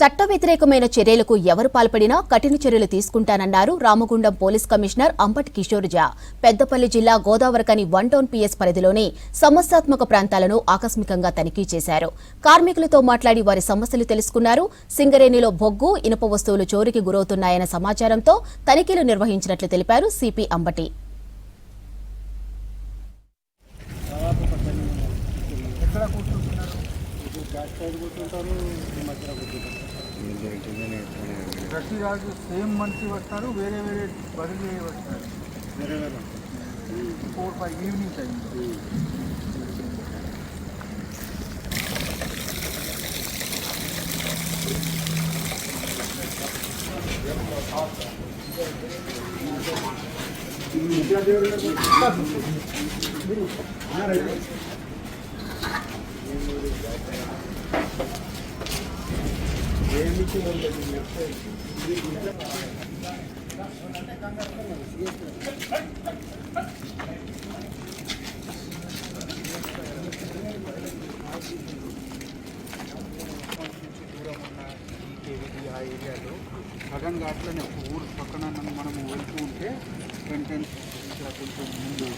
చట్ట వ్యతిరేకమైన చర్యలకు ఎవరు పాల్పడినా కఠిన చర్యలు తీసుకుంటానన్నారు రామగుండం పోలీస్ కమిషనర్ అంబటి కిషోర్ ఝా. పెద్దపల్లి జిల్లా గోదావరికని 1 టౌన్ పీఎస్ పరిధిలోని సమస్యాత్మక ప్రాంతాలను ఆకస్మికంగా తనిఖీ చేశారు. కార్మికులతో మాట్లాడి వారి సమస్యలు తెలుసుకున్నారు. సింగరేణిలో బొగ్గు, ఇనుప వస్తువులు చోరీకి గురవుతున్నాయన్న సమాచారంతో తనిఖీలు నిర్వహించినట్లు తెలిపారు సిపి అంబటి. ప్రతిరోజు సేమ్ మనిషి వస్తారు, వేరే వేరే బదిలీ వస్తారు. వేరే వేరే 4-5 ఈవినింగ్ టైం. ఆ ఏరియాలో సడన్గా అట్లనే ఊరు పక్కన మనం వెళ్తూ ఉంటే వెంటనే కొంచెం ముందు